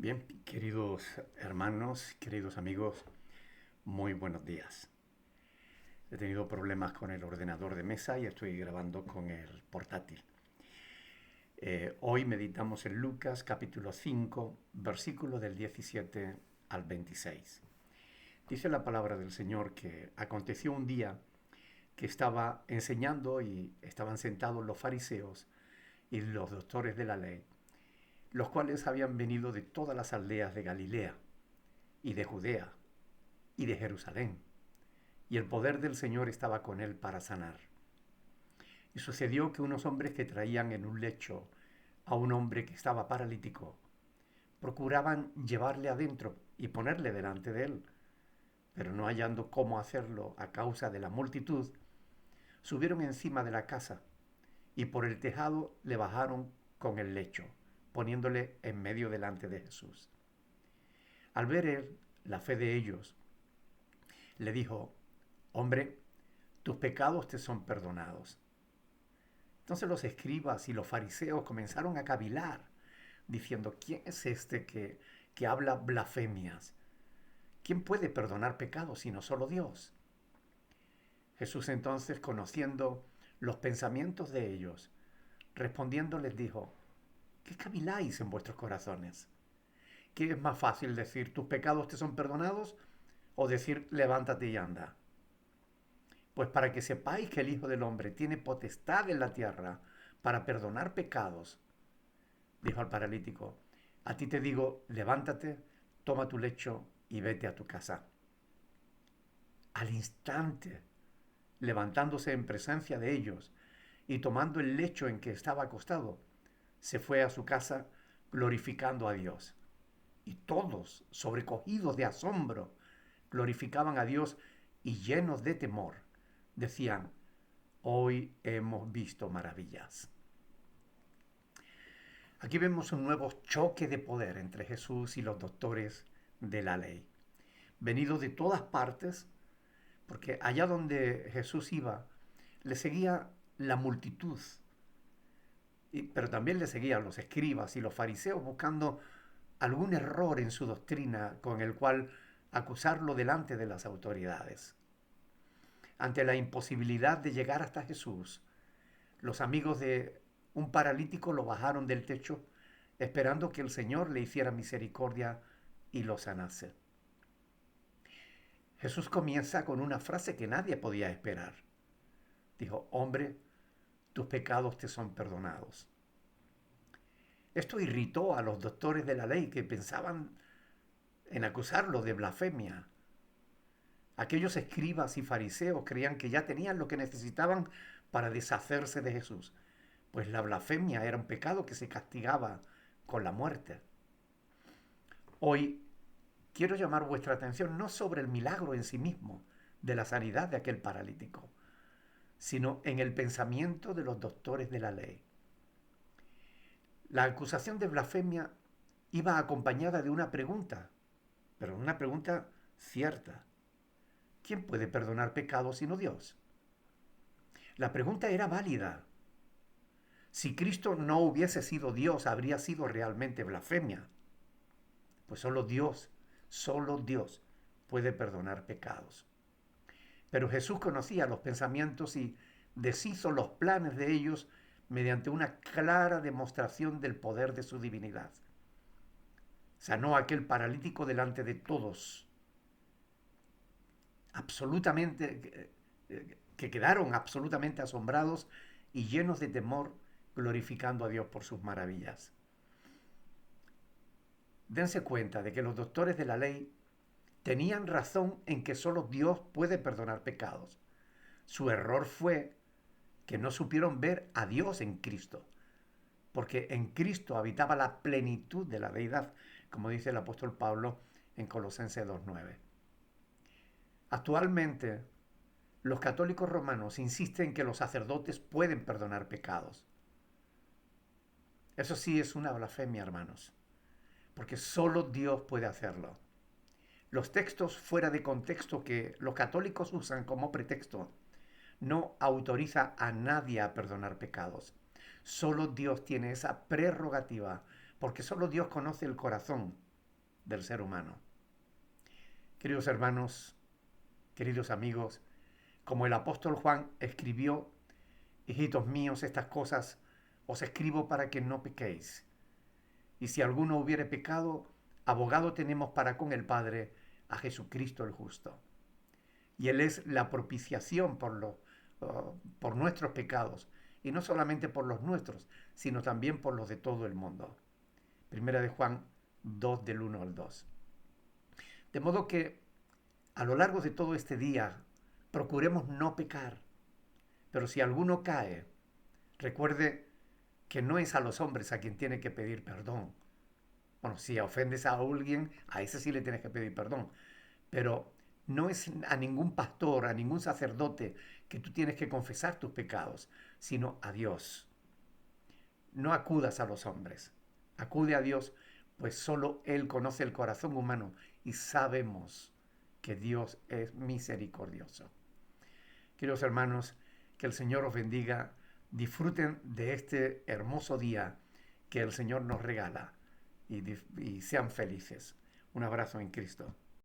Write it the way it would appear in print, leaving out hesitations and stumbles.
Bien, queridos hermanos, queridos amigos, muy buenos días. He tenido problemas con el ordenador de mesa y estoy grabando con el portátil. Hoy meditamos en Lucas capítulo 5, versículo del 17 al 26. Dice la palabra del Señor que aconteció un día que estaba enseñando y estaban sentados los fariseos y los doctores de la ley, los cuales habían venido de todas las aldeas de Galilea y de Judea y de Jerusalén, y el poder del Señor estaba con él para sanar. Y sucedió que unos hombres que traían en un lecho a un hombre que estaba paralítico, procuraban llevarle adentro y ponerle delante de él, pero no hallando cómo hacerlo a causa de la multitud, subieron encima de la casa y por el tejado le bajaron con el lecho, poniéndole en medio delante de Jesús. Al ver él la fe de ellos, le dijo: Hombre, tus pecados te son perdonados. Entonces los escribas y los fariseos comenzaron a cavilar, diciendo: ¿Quién es este que habla blasfemias? ¿Quién puede perdonar pecados sino solo Dios? Jesús entonces, conociendo los pensamientos de ellos, respondiendo les dijo: ¿Qué caviláis en vuestros corazones? ¿Qué es más fácil decir tus pecados te son perdonados o decir levántate y anda? Pues para que sepáis que el Hijo del Hombre tiene potestad en la tierra para perdonar pecados, dijo al paralítico, a ti te digo, levántate, toma tu lecho y vete a tu casa. Al instante, levantándose en presencia de ellos y tomando el lecho en que estaba acostado, se fue a su casa glorificando a Dios. Y todos, sobrecogidos de asombro, glorificaban a Dios y llenos de temor, decían: hoy hemos visto maravillas. Aquí vemos un nuevo choque de poder entre Jesús y los doctores de la ley, venidos de todas partes, porque allá donde Jesús iba, le seguía la multitud, pero también le seguían los escribas y los fariseos buscando algún error en su doctrina con el cual acusarlo delante de las autoridades. Ante la imposibilidad de llegar hasta Jesús, los amigos de un paralítico lo bajaron del techo, esperando que el Señor le hiciera misericordia y lo sanase. Jesús comienza con una frase que nadie podía esperar. Dijo: hombre, tus pecados te son perdonados. Esto irritó a los doctores de la ley, que pensaban en acusarlo de blasfemia. Aquellos escribas y fariseos creían que ya tenían lo que necesitaban para deshacerse de Jesús, pues la blasfemia era un pecado que se castigaba con la muerte. Hoy quiero llamar vuestra atención no sobre el milagro en sí mismo de la sanidad de aquel paralítico, sino en el pensamiento de los doctores de la ley. La acusación de blasfemia iba acompañada de una pregunta, pero una pregunta cierta. ¿Quién puede perdonar pecados sino Dios? La pregunta era válida. Si Cristo no hubiese sido Dios, habría sido realmente blasfemia. Pues solo Dios puede perdonar pecados. Pero Jesús conocía los pensamientos y deshizo los planes de ellos mediante una clara demostración del poder de su divinidad. Sanó a aquel paralítico delante de todos, absolutamente, que quedaron absolutamente asombrados y llenos de temor, glorificando a Dios por sus maravillas. Dense cuenta de que los doctores de la ley tenían razón en que solo Dios puede perdonar pecados. Su error fue que no supieron ver a Dios en Cristo, porque en Cristo habitaba la plenitud de la deidad, como dice el apóstol Pablo en Colosenses 2:9. Actualmente, los católicos romanos insisten que los sacerdotes pueden perdonar pecados. Eso sí es una blasfemia, hermanos, porque solo Dios puede hacerlo. Los textos fuera de contexto que los católicos usan como pretexto no autoriza a nadie a perdonar pecados. Solo Dios tiene esa prerrogativa, porque solo Dios conoce el corazón. del ser humano. Queridos hermanos, queridos amigos, como el apóstol Juan escribió: hijitos míos, estas cosas os escribo para que no pequéis. Y si alguno hubiere pecado, abogado tenemos para con el Padre, a Jesucristo el justo. Y Él es la propiciación por nuestros pecados, y no solamente por los nuestros, sino también por los de todo el mundo. Primera de Juan 2, del 1 al 2. De modo que a lo largo de todo este día procuremos no pecar. Pero si alguno cae, recuerde que no es a los hombres a quien tiene que pedir perdón. Bueno, si ofendes a alguien, a ese sí le tienes que pedir perdón. Pero no es a ningún pastor, a ningún sacerdote que tú tienes que confesar tus pecados, sino a Dios. No acudas a los hombres, acude a Dios, pues solo Él conoce el corazón humano y sabemos que Dios es misericordioso. Queridos hermanos, que el Señor os bendiga. Disfruten de este hermoso día que el Señor nos regala y sean felices. Un abrazo en Cristo.